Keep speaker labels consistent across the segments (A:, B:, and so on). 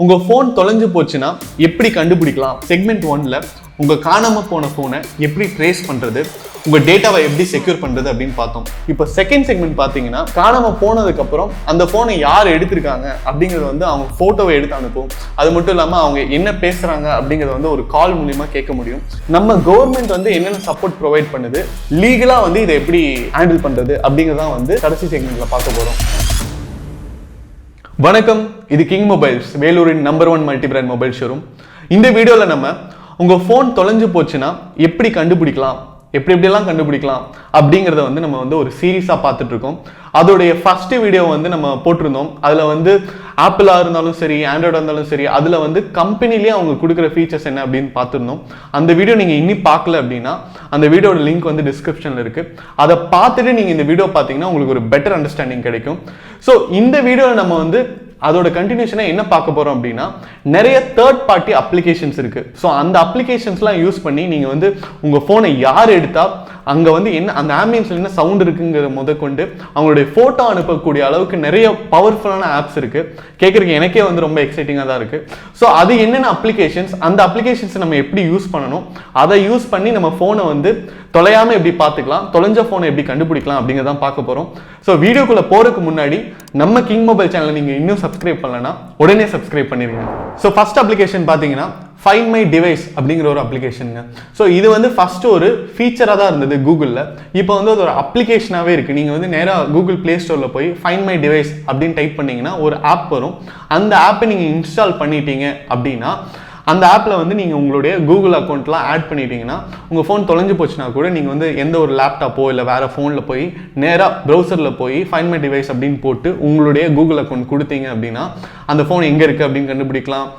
A: உங்க ஃபோன் தொலைஞ்சு போச்சுன்னா எப்படி கண்டுபிடிக்கலாம்? செக்மெண்ட் 1ல உங்க காணாம போன ஃபோனை எப்படி ட்ரேஸ் பண்றது, உங்க டேட்டாவை எப்படி செக்யூர் பண்றது அப்படின்னு பார்த்தோம். இப்போ செகண்ட் செக்மெண்ட் பார்த்தீங்கன்னா, காணாம போனதுக்கு அப்புறம் அந்த ஃபோனை யார் எடுத்திருக்காங்க அப்படிங்கறது வந்து அவங்க போட்டோவை எடுத்து அனுப்பும். அது மட்டும் இல்லாம அவங்க என்ன பேசுறாங்க அப்படிங்கறத வந்து ஒரு கால் மூலமா கேட்க முடியும். நம்ம கவர்மெண்ட் வந்து என்னென்ன சப்போர்ட் ப்ரொவைட் பண்ணுது, லீகலா வந்து இதை எப்படி ஹேண்டில் பண்றது அப்படிங்கறதான் வந்து கடைசி செக்மெண்ட்ல பார்க்க போறோம். வணக்கம், இது கிங் மொபைல்ஸ், வேலூரின் number 1 multi brand mobile showroom. இந்த வீடியோல நம்ம உங்க ஃபோன் தொலைஞ்சு போச்சுன்னா எப்படி கண்டுபிடிக்கலாம், எப்படியெல்லாம் கண்டுபிடிக்கலாம் அப்படிங்கிறத வந்து நம்ம வந்து ஒரு சீரீஸாக பார்த்துட்டு இருக்கோம். அதோடைய ஃபர்ஸ்ட் வீடியோ வந்து நம்ம போட்டிருந்தோம். அதில் வந்து ஆப்பிளாக இருந்தாலும் சரி, ஆண்ட்ராய்டாக இருந்தாலும் சரி, அதில் வந்து கம்பெனிலேயே அவங்க கொடுக்குற ஃபீச்சர்ஸ் என்ன அப்படின்னு பார்த்துருந்தோம். அந்த வீடியோ நீங்கள் இன்னும் பார்க்கல அப்படின்னா அந்த வீடியோட லிங்க் வந்து டிஸ்கிரிப்ஷனில் இருக்குது. அதை பார்த்துட்டு நீங்கள் இந்த வீடியோ பார்த்தீங்கன்னா உங்களுக்கு ஒரு பெட்டர் அண்டர்ஸ்டாண்டிங் கிடைக்கும். ஸோ இந்த வீடியோவில் நம்ம வந்து அதோட கண்டினியூஷனாக என்ன பார்க்க போகிறோம் அப்படின்னா, நிறைய தேர்ட் பார்ட்டி அப்ளிகேஷன்ஸ் இருக்குது. ஸோ அந்த அப்ளிகேஷன்ஸ்லாம் யூஸ் பண்ணி நீங்கள் வந்து உங்கள் ஃபோனை யார் எடுத்தால் அங்கே வந்து என்ன அந்த ஆம்பியன்ஸில் என்ன சவுண்ட் இருக்குங்கிற முதற்கொண்டு அவங்களுடைய ஃபோட்டோ அனுப்பக்கூடிய அளவுக்கு நிறைய பவர்ஃபுல்லான ஆப்ஸ் இருக்குது. கேட்குறதுக்கு எனக்கே வந்து ரொம்ப எக்ஸைட்டிங்காக தான் இருக்குது. ஸோ அது என்னென்ன அப்ளிகேஷன்ஸ், அந்த அப்ளிகேஷன்ஸை நம்ம எப்படி யூஸ் பண்ணணும், அதை யூஸ் பண்ணி நம்ம ஃபோனை வந்து தொலையாமல் எப்படி பார்த்துக்கலாம், தொலைஞ்ச ஃபோனை எப்படி கண்டுபிடிக்கலாம் அப்படிங்கிறதான் பார்க்க போகிறோம். ஸோ வீடியோக்குள்ளே போகிறதுக்கு முன்னாடி நம்ம கிங் மொபைல் சேனலை நீங்கள் இன்னும் சப்ஸ்கிரைப் பண்ணலன்னா உடனே சப்ஸ்கிரைப் பண்ணிடுங்க. ஸோ ஃபர்ஸ்ட் அப்ளிகேஷன் பார்த்தீங்கன்னா ஃபைண்ட் மை டிவைஸ் அப்படிங்கிற ஒரு அப்ளிகேஷனுங்க. ஸோ இது வந்து ஃபர்ஸ்ட் ஒரு ஃபீச்சராக தான் இருந்தது கூகுளில். இப்போ வந்து அது ஒரு அப்ளிகேஷனாகவே இருக்குது. நீங்கள் வந்து நேராக கூகுள் ப்ளே ஸ்டோரில் போய் ஃபைண்ட் மை டிவைஸ் அப்படின்னு டைப் பண்ணிங்கன்னா ஒரு ஆப் வரும். அந்த ஆப்பை நீங்கள் இன்ஸ்டால் பண்ணிட்டீங்க அப்படின்னா அந்த ஆப்பில் வந்து நீங்கள் உங்களுடைய கூகுள் அக்கௌண்ட்லாம் ஆட் பண்ணிட்டீங்கன்னா உங்கள் ஃபோன் தொலைஞ்சு போச்சுன்னா கூட நீங்கள் வந்து எந்த ஒரு லேப்டாப்போ இல்லை வேறு ஃபோனில் போய் நேராக ப்ரௌசரில் போய் ஃபைண்ட் மை டிவைஸ் அப்படின்னு போட்டு உங்களுடைய கூகுள் அக்கௌண்ட் கொடுத்தீங்க அப்படின்னா அந்த ஃபோன் எங்கே இருக்குது அப்படின்னு கண்டுபிடிக்கலாம்.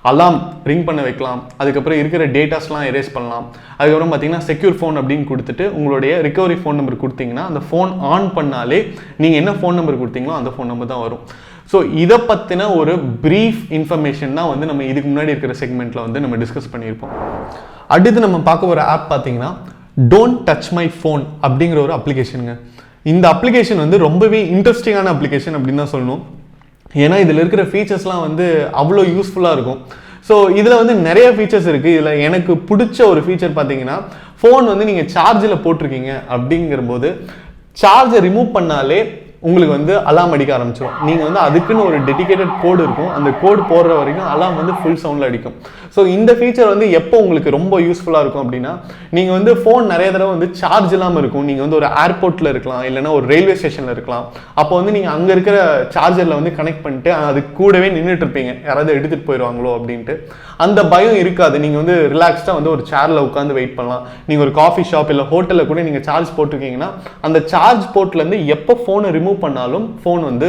A: அலாம் ரிங் பண்ண வைக்கலாம். அதுக்கப்புறம் இருக்கிற டேட்டாஸ்லாம் எரேஸ் பண்ணலாம். அதுக்கப்புறம் பார்த்தீங்கன்னா செக்யூர் ஃபோன் அப்படின்னு கொடுத்துட்டு உங்களுடைய ரிகவரி ஃபோன் நம்பர் கொடுத்தீங்கன்னா அந்த ஃபோன் ஆன் பண்ணாலே நீங்கள் என்ன ஃபோன் நம்பர் கொடுத்தீங்களோ அந்த ஃபோன் நம்பர் தான் வரும். ஸோ இதை பற்றின ஒரு ப்ரீஃப் இன்ஃபர்மேஷன் தான் வந்து நம்ம இதுக்கு முன்னாடி இருக்கிற செக்மெண்ட்டில் வந்து நம்ம டிஸ்கஸ் பண்ணியிருப்போம். அடுத்து நம்ம பார்க்க ஒரு ஆப் பார்த்தீங்கன்னா டோன்ட் டச் மை ஃபோன் அப்படிங்கிற ஒரு அப்ளிகேஷனுங்க. இந்த அப்ளிகேஷன் வந்து ரொம்பவே இன்ட்ரெஸ்டிங்கான அப்ளிகேஷன் அப்படின்னு தான் சொல்லணும். ஏன்னா இதில் இருக்கிற ஃபீச்சர்ஸ்லாம் வந்து அவ்வளோ யூஸ்ஃபுல்லாக இருக்கும். ஸோ இதில் வந்து நிறைய ஃபீச்சர்ஸ் இருக்குது. இதில் எனக்கு பிடிச்ச ஒரு ஃபீச்சர் பார்த்தீங்கன்னா, ஃபோன் வந்து நீங்கள் சார்ஜில் போட்டிருக்கீங்க அப்படிங்கிறபோது சார்ஜை ரிமூவ் பண்ணாலே உங்களுக்கு வந்து அலாம் அடிக்க ஆரம்பிச்சிடும். நீங்கள் வந்து அதுக்குன்னு ஒரு டெடிகேட்டட் கோடு இருக்கும். அந்த கோடு போடுற வரைக்கும் அலாம் வந்து ஃபுல் சவுண்டில் அடிக்கும். ஸோ இந்த ஃபீச்சர் வந்து எப்போ உங்களுக்கு ரொம்ப யூஸ்ஃபுல்லாக இருக்கும் அப்படின்னா, நீங்கள் வந்து ஃபோன் நிறைய தடவை வந்து சார்ஜ் இல்லாமல் இருக்கும். நீங்கள் வந்து ஒரு ஏர்போர்ட்டில் இருக்கலாம், இல்லைன்னா ஒரு ரயில்வே ஸ்டேஷனில் இருக்கலாம். அப்போ வந்து நீங்கள் அங்கே இருக்கிற சார்ஜரில் வந்து கனெக்ட் பண்ணிட்டு அது கூடவே நின்றுட்டு இருப்பீங்க, யாராவது எடுத்துகிட்டு போயிடுவாங்களோ அப்படின்ட்டு. அந்த பயம் இருக்காது. நீங்கள் வந்து ரிலாக்ஸ்டாக வந்து ஒரு சேரில் உட்காந்து வெயிட் பண்ணலாம். நீங்கள் ஒரு காஃபி ஷாப் இல்லை ஹோட்டலில் கூட நீங்கள் சார்ஜ் போட்டிருக்கீங்கன்னா அந்த சார்ஜ் போர்ட்லேருந்து எப்போ ஃபோனை ரிமூவ் பண்ணாலும் ஃபோன் வந்து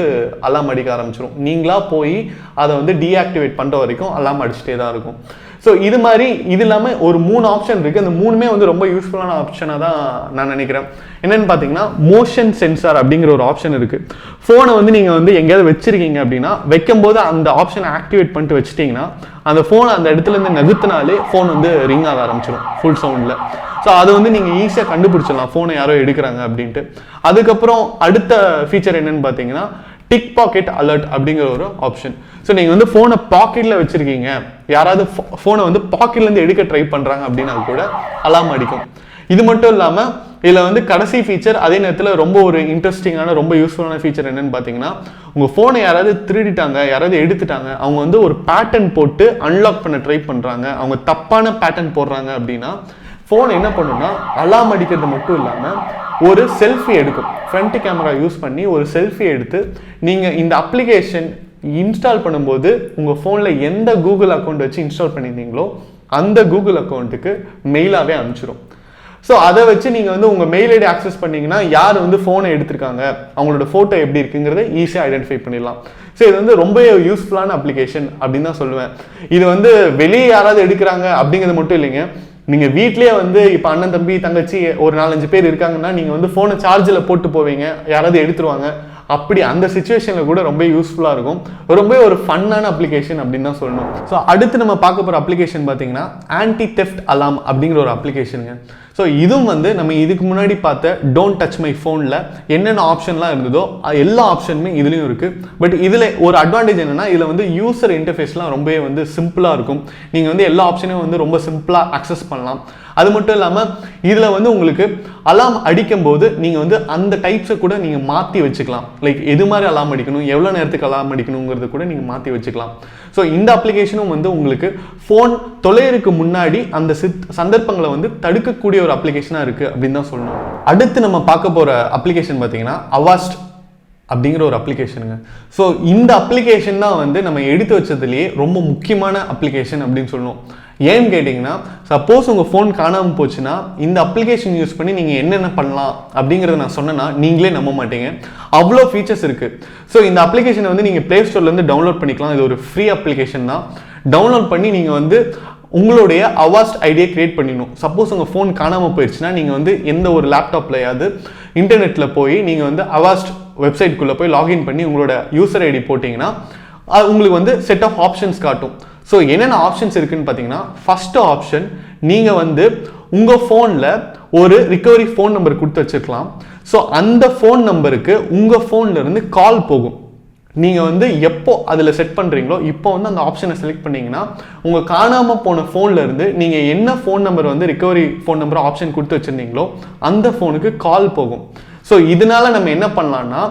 A: அலாம் அடிக்க ஆரம்பிச்சிடும். நீங்களா போய் அதை வந்து டீஆக்டிவேட் பண்ணுற வரைக்கும் அலாம் அடிச்சுட்டே தான் இருக்கும். ஸோ இது மாதிரி இது இல்லாமல் ஒரு 3 ஆப்ஷன் இருக்குது. அந்த 3மே வந்து ரொம்ப யூஸ்ஃபுல்லான ஆப்ஷனாக தான் நான் நினைக்கிறேன். என்னென்னு பார்த்தீங்கன்னா, மோஷன் சென்சார் அப்படிங்கிற ஒரு ஆப்ஷன் இருக்குது. ஃபோனை வந்து நீங்கள் வந்து எங்கேயாவது வச்சுருக்கீங்க அப்படின்னா வைக்கும்போது அந்த ஆப்ஷனை ஆக்டிவேட் பண்ணிட்டு வச்சுட்டிங்கன்னா அந்த ஃபோனை அந்த இடத்துலேருந்து நகர்த்தினாலே ஃபோன் வந்து ரிங் ஆக ஆரம்பிச்சிடும் ஃபுல் சவுண்டில். ஸோ அதை வந்து நீங்கள் ஈஸியாக கண்டுபிடிச்சிடலாம் ஃபோனை யாரோ எடுக்கிறாங்க அப்படின்ட்டு. அதுக்கப்புறம் அடுத்த ஃபீச்சர் என்னன்னு பார்த்தீங்கன்னா டிக் பாக்கெட் அலர்ட் அப்படிங்கிற ஒரு ஆப்ஷன். ஸோ நீங்கள் வந்து ஃபோனை பாக்கெட்டில் வச்சுருக்கீங்க, யாராவது ஃபோனை வந்து பாக்கெட்லேருந்து எடுக்க ட்ரை பண்ணுறாங்க அப்படின்னா கூட அலாம் அடிக்கும். இது மட்டும் இல்லாமல் இதில் வந்து கடைசி ஃபீச்சர், அதே நேரத்தில் ரொம்ப ஒரு இன்ட்ரெஸ்டிங்கான ரொம்ப யூஸ்ஃபுல்லான ஃபீச்சர் என்னன்னு பார்த்தீங்கன்னா, உங்கள் ஃபோனை யாராவது திருடிட்டாங்க, யாராவது எடுத்துட்டாங்க, அவங்க வந்து ஒரு பேட்டர்ன் போட்டு அன்லாக் பண்ண ட்ரை பண்ணுறாங்க, அவங்க தப்பான பேட்டர்ன் போடுறாங்க அப்படின்னா ஃபோன் என்ன பண்ணுன்னா அலாம் அடிக்கிறது மட்டும் இல்லாமல் ஒரு செல்ஃபி எடுக்கும். ஃப்ரண்ட் கேமரா யூஸ் பண்ணி ஒரு செல்ஃபி எடுத்து நீங்கள் இந்த அப்ளிகேஷன் இன்ஸ்டால் பண்ணும்போது உங்கள் ஃபோனில் எந்த கூகுள் அக்கௌண்ட் வச்சு இன்ஸ்டால் பண்ணியிருந்தீங்களோ அந்த கூகுள் அக்கௌண்ட்டுக்கு மெயிலாகவே அனுப்பிச்சிடும். ஸோ அதை வச்சு நீங்கள் வந்து உங்கள் மெயில் ஐடி ஆக்சஸ் பண்ணிங்கன்னா யார் வந்து ஃபோனை எடுத்திருக்காங்க, அவங்களோட ஃபோட்டோ எப்படி இருக்குங்கிறத ஈஸியாக ஐடென்டிஃபை பண்ணிடலாம். ஸோ இது வந்து ரொம்ப யூஸ்ஃபுல்லான அப்ளிகேஷன் அப்படின்னு தான் சொல்லுவேன். இது வந்து வெளியே யாராவது எடுக்கிறாங்க அப்படிங்கிறது மட்டும் இல்லைங்க. நீங்கள் வீட்லேயே வந்து இப்போ அண்ணன் தம்பி தங்கச்சி ஒரு 4-5 பேர் இருக்காங்கன்னா நீங்கள் வந்து ஃபோனை சார்ஜில் போட்டு போவீங்க, யாராவது எடுத்துருவாங்க. அப்படி அந்த சிச்சுவேஷனில் கூட ரொம்ப யூஸ்ஃபுல்லாக இருக்கும். ரொம்ப ஒரு ஃபன்னான அப்ளிகேஷன் அப்படின்னு தான் சொல்லணும். ஸோ அடுத்து நம்ம பார்க்க போகிற அப்ளிகேஷன் பார்த்தீங்கன்னா ஆன்டிதெஃப்ட் அலாம் அப்படிங்கிற ஒரு அப்ளிகேஷனுங்க. ஸோ இதுவும் வந்து நம்ம இதுக்கு முன்னாடி பார்த்த டோன்ட் டச் மை ஃபோனில் என்னென்ன ஆப்ஷன்லாம் இருந்ததோ எல்லா ஆப்ஷனுமே இதுலேயும் இருக்குது. பட் இதில் ஒரு அட்வான்டேஜ் என்னென்னா இதில் வந்து யூசர் இன்டர்ஃபேஸ்லாம் ரொம்பவே வந்து சிம்பிளாக இருக்கும். நீங்கள் வந்து எல்லா ஆப்ஷனையும் வந்து ரொம்ப சிம்பிளாக அக்சஸ் பண்ணலாம். அது மட்டும் இல்லாமல் இதில் வந்து உங்களுக்கு அலாம் அடிக்கும் போது நீங்கள் வந்து அந்த டைப்ஸை கூட நீங்கள் மாற்றி வச்சுக்கலாம். லைக் எது மாதிரி அலாம் அடிக்கணும், எவ்வளோ நேரத்துக்கு அலாம் அடிக்கணுங்கிறத கூட நீங்கள் மாற்றி வச்சுக்கலாம். ஸோ இந்த அப்ளிகேஷனும் வந்து உங்களுக்கு ஃபோன் தொலைறதுக்கு முன்னாடி அந்த சந்தர்ப்பங்களை வந்து தடுக்கக்கூடிய ஒரு அப்ளிகேஷனாக இருக்குது அப்படின்னு தான் சொல்லணும். அடுத்து நம்ம பார்க்க போகிற அப்ளிகேஷன் பார்த்தீங்கன்னா அவாஸ்ட் அப்படிங்கிற ஒரு அப்ளிகேஷனுங்க. ஸோ இந்த அப்ளிகேஷன் தான் வந்து நம்ம எடுத்து வச்சதுலேயே ரொம்ப முக்கியமான அப்ளிகேஷன் அப்படின்னு சொல்லணும். ஏன்னு கேட்டிங்கன்னா, சப்போஸ் உங்கள் ஃபோன் காணாமல் போச்சுன்னா இந்த அப்ளிகேஷன் யூஸ் பண்ணி நீங்கள் என்னென்ன பண்ணலாம் அப்படிங்கிறத நான் சொன்னேன்னா நீங்களே நம்ப மாட்டீங்க. அவ்வளோ ஃபீச்சர்ஸ் இருக்குது. ஸோ இந்த அப்ளிகேஷனை வந்து நீங்கள் ப்ளே ஸ்டோர்லேருந்து டவுன்லோட் பண்ணிக்கலாம். இது ஒரு ஃப்ரீ அப்ளிகேஷன் தான். டவுன்லோட் பண்ணி நீங்கள் வந்து உங்களுடைய அவாஸ்ட் ஐடியை கிரியேட் பண்ணிடணும். சப்போஸ் உங்கள் ஃபோன் காணாமல் போயிடுச்சுன்னா நீங்கள் வந்து எந்த ஒரு லேப்டாப்லையாவது இன்டர்நெட்டில் போய் நீங்கள் வந்து அவாஸ்ட் வெப்சைட்குள்ளே போய் லாகின் பண்ணி உங்களோட யூசர் ஐடி போட்டிங்கன்னா உங்களுக்கு வந்து செட் ஆஃப் ஆப்ஷன்ஸ் காட்டும். ஸோ என்னென்ன ஆப்ஷன்ஸ் இருக்குன்னு பார்த்தீங்கன்னா, ஃபஸ்ட்டு ஆப்ஷன் நீங்கள் வந்து உங்கள் ஃபோனில் ஒரு ரிகவரி ஃபோன் நம்பர் கொடுத்து வச்சுருக்கலாம். ஸோ அந்த ஃபோன் நம்பருக்கு உங்கள் ஃபோன்லேருந்து கால் போகும். நீங்கள் வந்து எப்போ அதில் செட் பண்ணுறீங்களோ இப்போ வந்து அந்த ஆப்ஷனை செலக்ட் பண்ணிங்கன்னா உங்கள் காணாமல் போன ஃபோன்லேருந்து நீங்கள் என்ன ஃபோன் நம்பர் வந்து ரிகவரி ஃபோன் நம்பர் ஆப்ஷன் கொடுத்து வச்சுருந்தீங்களோ அந்த ஃபோனுக்கு கால் போகும். ஸோ இதனால நம்ம என்ன பண்ணலான்னா,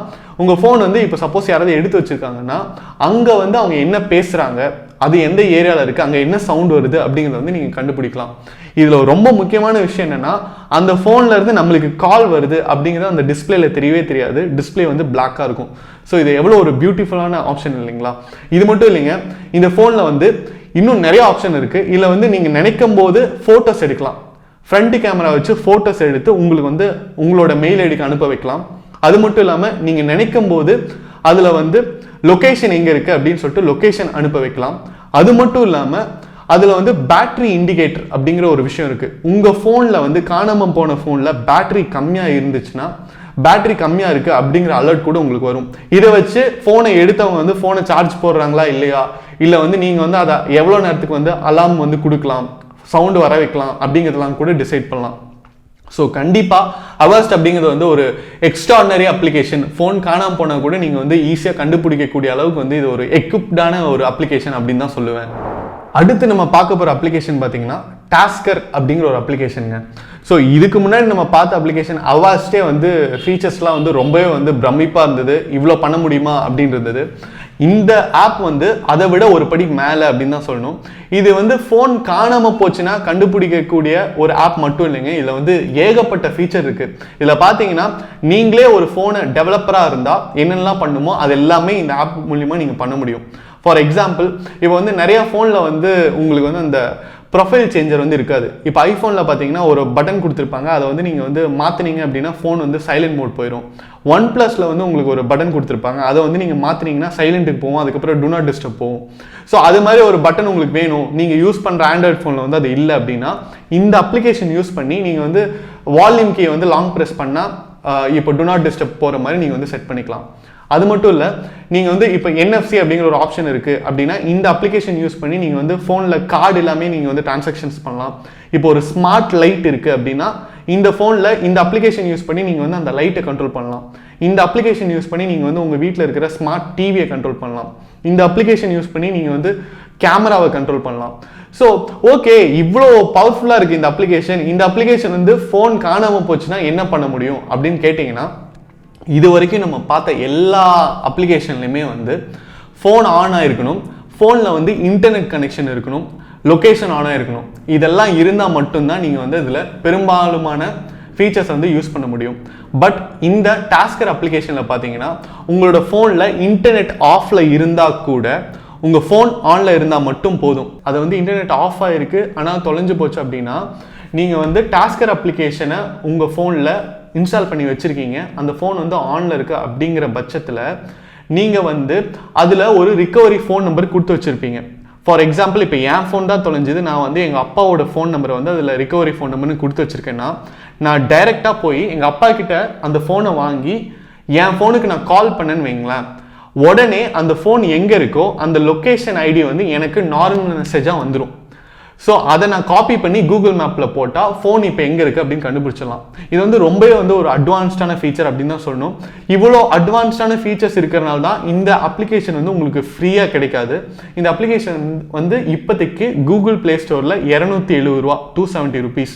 A: உங்கள் ஃபோன் வந்து இப்போ சப்போஸ் யாராவது எடுத்து வச்சுருக்காங்கன்னா அங்கே வந்து அவங்க என்ன பேசுகிறாங்க, அது எந்த ஏரியாவில் இருக்குது, அங்கே என்ன சவுண்ட் வருது அப்படிங்கிறத வந்து நீங்கள் கண்டுபிடிக்கலாம். இதில் ரொம்ப முக்கியமான விஷயம் என்னென்னா, அந்த ஃபோன்லேருந்து நம்மளுக்கு கால் வருது அப்படிங்கிறது அந்த டிஸ்பிளேல தெரியவே தெரியாது. டிஸ்பிளே வந்து பிளாக்காக இருக்கும். ஸோ இது எவ்வளோ ஒரு பியூட்டிஃபுல்லான ஆப்ஷன் இல்லைங்களா? இது மட்டும் இல்லைங்க, இந்த ஃபோனில் வந்து இன்னும் நிறைய ஆப்ஷன் இருக்குது. இதில் வந்து நீங்கள் நினைக்கும் போது ஃபோட்டோஸ் எடுக்கலாம். ஃப்ரண்ட் கேமரா வச்சு ஃபோட்டோஸ் எடுத்து உங்களுக்கு வந்து உங்களோட மெயில் ஐடிக்கு அனுப்ப வைக்கலாம். அது மட்டும் இல்லாமல் நீங்கள் நினைக்கும் போது அதில் வந்து லொக்கேஷன் எங்கே இருக்குது அப்படின்னு சொல்லிட்டு லொக்கேஷன் அனுப்ப வைக்கலாம். அது மட்டும் இல்லாமல் அதில் வந்து பேட்டரி இண்டிகேட்டர் அப்படிங்கிற ஒரு விஷயம் இருக்குது. உங்கள் ஃபோனில் வந்து காணாமல் போன ஃபோனில் பேட்டரி கம்மியாக இருந்துச்சுன்னா பேட்டரி கம்மியாக இருக்குது அப்படிங்கிற அலர்ட் கூட உங்களுக்கு வரும். இதை வச்சு ஃபோனை எடுத்தவங்க வந்து ஃபோனை சார்ஜ் போடுறாங்களா இல்லையா, இல்லை வந்து நீங்கள் வந்து அதை எவ்வளோ நேரத்துக்கு வந்து அலாம் வந்து கொடுக்கலாம், சவுண்டு வர வைக்கலாம் அப்படிங்கிறதெல்லாம் கூட டிசைட் பண்ணலாம். ஸோ கண்டிப்பாக அவாஸ்ட் அப்படிங்கிறது வந்து ஒரு எக்ஸ்ட்ராடினரி அப்ளிகேஷன். ஃபோன் காணாமல் போனால் கூட நீங்கள் வந்து ஈஸியாக கண்டுபிடிக்கக்கூடிய அளவுக்கு வந்து இது ஒரு எக்யூப்டான ஒரு அப்ளிகேஷன் அப்படின்னு தான் சொல்லுவேன். அடுத்து நம்ம பார்க்க போகிற அப்ளிகேஷன் பார்த்தீங்கன்னா டாஸ்கர் அப்படிங்கிற ஒரு அப்ளிகேஷனுங்க. ஸோ இதுக்கு முன்னாடி நம்ம பார்த்த அப்ளிகேஷன் அவாஸ்டே வந்து ஃபீச்சர்ஸ்லாம் வந்து ரொம்பவே வந்து பிரமிப்பாக இருந்தது. இவ்வளோ பண்ண முடியுமா அப்படின்றது. இந்த ஆப் வந்து அதை விட ஒரு படி மேலே அப்படின்னு தான் சொல்லணும். இது வந்து ஃபோன் காணாமல் போச்சுன்னா கண்டுபிடிக்கக்கூடிய ஒரு ஆப் மட்டும் இல்லைங்க. இதில் வந்து ஏகப்பட்ட ஃபீச்சர் இருக்குது. இதில் பார்த்தீங்கன்னா நீங்களே ஒரு ஃபோனை டெவலப்பராக இருந்தால் என்னென்னலாம் பண்ணுமோ அது எல்லாமே இந்த ஆப் மூலிமா நீங்கள் பண்ண முடியும். ஃபார் எக்ஸாம்பிள், இப்போ வந்து நிறைய ஃபோனில் வந்து உங்களுக்கு வந்து அந்த ப்ரொஃபைல் சேஞ்சர் வந்து இருக்காது. இப்போ ஐஃபோனில் பார்த்தீங்கன்னா ஒரு பட்டன் கொடுத்துருப்பாங்க. அதை வந்து நீங்கள் வந்து மாற்றினீங்க அப்படின்னா ஃபோன் வந்து சைலண்ட் மோட் போயிடும். OnePlusல வந்து உங்களுக்கு ஒரு பட்டன் கொடுத்துருப்பாங்க. அதை வந்து நீங்கள் மாற்றினீங்கன்னா சைலண்ட்டுக்கு போகும், அதுக்கப்புறம் டூ நாட் டிஸ்டர்ப் போகும். ஸோ அது மாதிரி ஒரு பட்டன் உங்களுக்கு வேணும், நீங்கள் யூஸ் பண்ணுற ஆண்ட்ராய்ட் ஃபோனில் வந்து அது இல்லை அப்படின்னா இந்த அப்ளிகேஷன் யூஸ் பண்ணி நீங்கள் வந்து வால்யூம் கீயை வந்து லாங் ப்ரெஸ் பண்ணால் இப்போ டூ நாட் டிஸ்டர்ப் போகிற மாதிரி நீங்கள் வந்து செட் பண்ணிக்கலாம். அது மட்டும் இல்லை, நீங்கள் வந்து இப்போ NFC அப்படிங்கிற ஒரு ஆப்ஷன் இருக்குது அப்படின்னா இந்த அப்ளிகேஷன் யூஸ் பண்ணி நீங்கள் வந்து ஃபோனில் கார்டு எல்லாமே நீங்கள் வந்து டிரான்சாக்ஷன்ஸ் பண்ணலாம். இப்போ ஒரு ஸ்மார்ட் லைட் இருக்குது அப்படின்னா இந்த ஃபோனில் இந்த அப்ளிகேஷன் யூஸ் பண்ணி நீங்கள் வந்து அந்த லைட்டை கண்ட்ரோல் பண்ணலாம். இந்த அப்ளிகேஷன் யூஸ் பண்ணி நீங்கள் வந்து உங்கள் வீட்டில் இருக்கிற ஸ்மார்ட் டிவியை கண்ட்ரோல் பண்ணலாம். இந்த அப்ளிகேஷன் யூஸ் பண்ணி நீங்கள் வந்து கேமராவை கண்ட்ரோல் பண்ணலாம். ஸோ ஓகே, இவ்வளோ பவர்ஃபுல்லாக இருக்குது இந்த அப்ளிகேஷன். இந்த அப்ளிகேஷன் வந்து ஃபோன் காணாமல் போச்சுன்னா என்ன பண்ண முடியும் அப்படின்னு கேட்டிங்கன்னா, இது வரைக்கும் நம்ம பார்த்த எல்லா அப்ளிகேஷன்லையுமே வந்து ஃபோன் ஆன் ஆகிருக்கணும், ஃபோனில் வந்து இன்டர்நெட் கனெக்ஷன் இருக்கணும், லொக்கேஷன் ஆன் ஆகிருக்கணும். இதெல்லாம் இருந்தால் மட்டும்தான் நீங்கள் வந்து இதில் பெரும்பாலுமான ஃபீச்சர்ஸ் வந்து யூஸ் பண்ண முடியும். பட் இந்த டாஸ்கர் அப்ளிகேஷனில் பார்த்தீங்கன்னா உங்களோட ஃபோனில் இன்டர்நெட் ஆஃபில் இருந்தால் கூட உங்கள் ஃபோன் ஆனில் இருந்தால் மட்டும் போதும். அது வந்து இன்டர்நெட் ஆஃப் ஆகிருக்கு ஆனால் தொலைஞ்சு போச்சு அப்படின்னா நீங்கள் வந்து டாஸ்கர் அப்ளிகேஷனை உங்கள் ஃபோனில் இன்ஸ்டால் பண்ணி வச்சுருக்கீங்க, அந்த ஃபோன் வந்து ஆனில் இருக்குது அப்படிங்கிற பட்சத்தில் நீங்கள் வந்து அதில் ஒரு ரிகவரி ஃபோன் நம்பர் கொடுத்து வச்சுருப்பீங்க. ஃபார் எக்ஸாம்பிள், இப்போ என் ஃபோன் தான் தொலைஞ்சுது, நான் வந்து எங்கள் அப்பாவோட ஃபோன் நம்பரை வந்து அதில் ரிகவரி ஃபோன் நம்பர்னு கொடுத்து வச்சுருக்கேன்னா நான் டைரெக்டாக போய் எங்கள் அப்பா கிட்ட அந்த ஃபோனை வாங்கி என் ஃபோனுக்கு நான் கால் பண்ணேன்னு வைங்களேன், உடனே அந்த ஃபோன் எங்கே இருக்கோ அந்த லொக்கேஷன் ஐடி வந்து எனக்கு நார்மல் மெசேஜாக வந்துடும். ஸோ அதை நான் காப்பி பண்ணி கூகுள் மேப்பில் போட்டால் ஃபோன் இப்போ எங்கே இருக்குது அப்படின்னு கண்டுபிடிச்சிடலாம். இது வந்து ரொம்பவே வந்து ஒரு அட்வான்ஸ்டான ஃபீச்சர் அப்படின்னு தான் சொல்லணும். இவ்வளோ அட்வான்ஸ்டான ஃபீச்சர்ஸ் இருக்கிறனால தான் இந்த அப்ளிகேஷன் வந்து உங்களுக்கு ஃப்ரீயாக கிடைக்காது. இந்த அப்ளிகேஷன் வந்து இப்போதைக்கு கூகுள் ப்ளே ஸ்டோரில் 270 ரூபா, 270 rupees.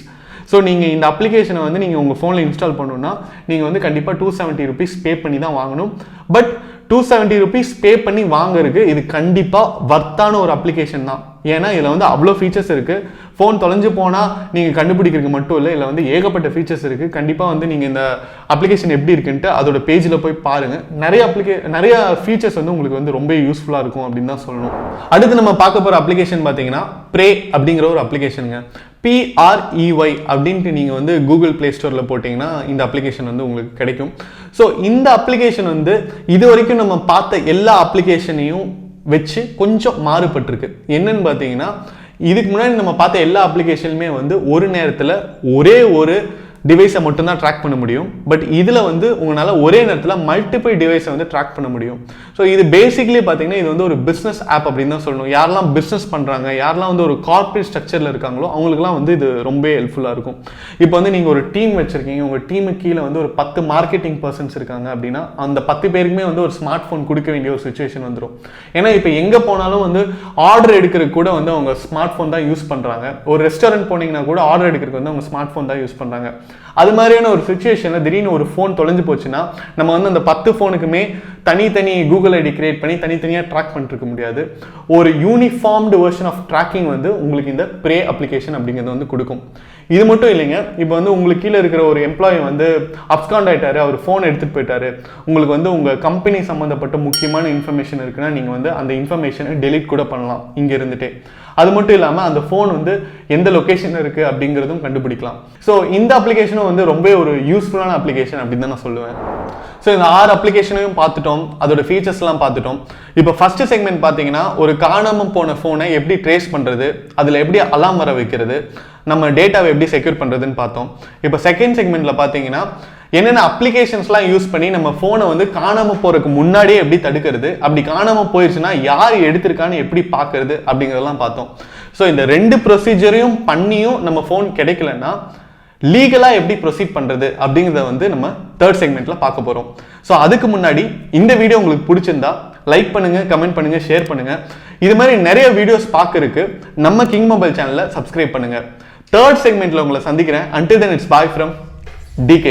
A: ஸோ நீங்கள் இந்த அப்ளிகேஷனை வந்து நீங்கள் உங்கள் ஃபோனில் இன்ஸ்டால் பண்ணணுன்னா நீங்கள் வந்து கண்டிப்பாக 270 rupees பே பண்ணி தான் வாங்கணும். பட் 270 rupees பே பண்ணி வாங்குறதுக்கு இது கண்டிப்பாக வர்த்தான ஒரு அப்ளிகேஷன் தான். ஏன்னா இதில் வந்து அவ்வளோ ஃபீச்சர்ஸ் இருக்குது. ஃபோன் தொலைஞ்சு போனால் நீங்கள் கண்டுபிடிக்கிறதுக்கு மட்டும் இல்லை, இதில் வந்து ஏகப்பட்ட ஃபீச்சர்ஸ் இருக்குது. கண்டிப்பாக வந்து நீங்கள் இந்த அப்ளிகேஷன் எப்படி இருக்குன்ட்டு அதோட பேஜில் போய் பாருங்கள். நிறைய ஃபீச்சர்ஸ் வந்து உங்களுக்கு வந்து ரொம்ப யூஸ்ஃபுல்லாக இருக்கும் அப்படின்னு தான் சொல்லணும். அடுத்து நம்ம பார்க்க போகிற அப்ளிகேஷன் பார்த்தீங்கன்னா ப்ரே அப்படிங்கிற ஒரு அப்ளிகேஷனுங்க. PREY அப்படின்ட்டு நீங்கள் வந்து கூகுள் ப்ளே ஸ்டோரில் போட்டிங்கன்னா இந்த அப்ளிகேஷன் வந்து உங்களுக்கு கிடைக்கும். ஸோ இந்த அப்ளிகேஷன் வந்து இது வரைக்கும் நம்ம பார்த்த எல்லா அப்ளிகேஷனையும் வச்சு கொஞ்சம் மாறுபட்டிருக்கு. என்னன்னு பார்த்தீங்கன்னா இதுக்கு முன்னாடி நம்ம பார்த்த எல்லா அப்ளிகேஷனுமே வந்து ஒரு நேரத்தில் ஒரே ஒரு டிவைஸை மட்டும்தான் ட்ராக் பண்ண முடியும். பட் இதில் வந்து உங்களால் ஒரே நேரத்தில் மல்டிபிள் டிவைஸை வந்து ட்ராக் பண்ண முடியும். ஸோ இது பேசிக்லி பார்த்தீங்கன்னா இது வந்து ஒரு பிஸ்னஸ் ஆப் அப்படின்னு தான் சொல்லணும். யாரெல்லாம் பிஸ்னஸ் பண்ணுறாங்க, யாரெல்லாம் வந்து ஒரு கார்ப்பரேட் ஸ்ட்ரக்சரில் இருக்காங்களோ அவங்களுக்குலாம் வந்து இது ரொம்ப ஹெல்ப்ஃபுல்லாக இருக்கும். இப்போ வந்து நீங்கள் ஒரு டீம் வச்சுருக்கீங்க, உங்கள் டீமுக்கு கீழே வந்து ஒரு 10 மார்க்கெட்டிங் பர்சன்ஸ் இருக்காங்க அப்படின்னா அந்த 10 பேருக்குமே வந்து ஒரு ஸ்மார்ட் ஃபோன் கொடுக்க வேண்டிய ஒரு சுச்சுவேஷன் வந்துடும். ஏன்னா இப்போ எங்கே போனாலும் வந்து ஆர்டர் எடுக்கிறதுக்கு கூட வந்து அவங்க ஸ்மார்ட் ஃபோன் தான் யூஸ் பண்ணுறாங்க. ஒரு ரெஸ்டாரண்ட் போனீங்கன்னா கூட ஆர்டர் எடுக்கிறதுக்கு வந்து அவங்க ஸ்மார்ட் ஃபோன் தான் யூஸ் பண்ணுறாங்க. அது மாதிரியான ஒரு சுச்சுவேஷனில் திடீர்னு ஒரு ஃபோன் தொலைஞ்சு போச்சுன்னா நம்ம வந்து அந்த 10 ஃபோனுக்குமே தனித்தனி கூகுள் ஐடி கிரியேட் பண்ணி தனித்தனியாக ட்ராக் பண்ணிருக்க முடியாது. ஒரு யூனிஃபார்ம்டு வெர்ஷன் ஆஃப் ட்ராக்கிங் வந்து உங்களுக்கு இந்த ப்ரே அப்ளிகேஷன் அப்படிங்கிறது வந்து கொடுக்கும். இது மட்டும் இல்லைங்க, இப்போ வந்து உங்களுக்கு கீழே இருக்கிற ஒரு எம்ப்ளாயி வந்து அப்ஸ்காண்ட் ஆகிட்டாரு, அவர் ஃபோன் எடுத்துகிட்டு போயிட்டாரு, உங்களுக்கு வந்து உங்கள் கம்பெனி சம்மந்தப்பட்ட முக்கியமான இன்ஃபர்மேஷன் இருக்குன்னா நீங்கள் வந்து அந்த இன்ஃபர்மேஷனை டெலீட் கூட பண்ணலாம் இங்கே இருந்துகிட்டே. அது மட்டும் இல்லாமல் அந்த ஃபோன் வந்து எந்த லொக்கேஷன் இருக்குது அப்படிங்கிறதும் கண்டுபிடிக்கலாம். ஸோ இந்த அப்ளிகேஷனும் வந்து ரொம்ப ஒரு யூஸ்ஃபுல்லான அப்ளிகேஷன் அப்படின்னு தான் நான் சொல்லுவேன். ஸோ இந்த 6 அப்ளிகேஷனையும் பார்த்துட்டோம், அதோட ஃபீச்சர்ஸ்லாம் பார்த்துட்டோம். இப்போ ஃபர்ஸ்ட் செக்மெண்ட் பார்த்தீங்கன்னா ஒரு காணாமல் போன ஃபோனை எப்படி ட்ரேஸ் பண்ணுறது, அதில் எப்படி அலாம் வர வைக்கிறது, நம்ம டேட்டாவை எப்படி செக்யூர் பண்ணுறதுன்னு பார்த்தோம். இப்போ செகண்ட் செக்மெண்ட்டில் பார்த்தீங்கன்னா என்னென்ன அப்ளிகேஷன்ஸ்லாம் யூஸ் பண்ணி நம்ம ஃபோனை வந்து காணாமல் போகிறதுக்கு முன்னாடியே எப்படி தடுக்கிறது, அப்படி காணாமல் போயிடுச்சுன்னா யார் எடுத்திருக்கான்னு எப்படி பார்க்கறது அப்படிங்கிறதெல்லாம் பார்த்தோம். ஸோ இந்த 2 ப்ரொசீஜரையும் பண்ணியும் நம்ம ஃபோன் கிடைக்கலன்னா லீகலாக எப்படி ப்ரொசீட் பண்ணுறது அப்படிங்கிறத வந்து நம்ம தேர்ட் செக்மெண்ட்டில் பார்க்க போகிறோம். ஸோ அதுக்கு முன்னாடி இந்த வீடியோ உங்களுக்கு பிடிச்சிருந்தா லைக் பண்ணுங்கள், கமெண்ட் பண்ணுங்கள், ஷேர் பண்ணுங்கள். இது மாதிரி நிறைய வீடியோஸ் பார்க்கறதுக்கு நம்ம கிங் மொபைல் சேனலை சப்ஸ்கிரைப் பண்ணுங்கள். தேர்ட் செக்மெண்ட்டில் உங்களை சந்திக்கிறேன். Until then, it's bye from DK.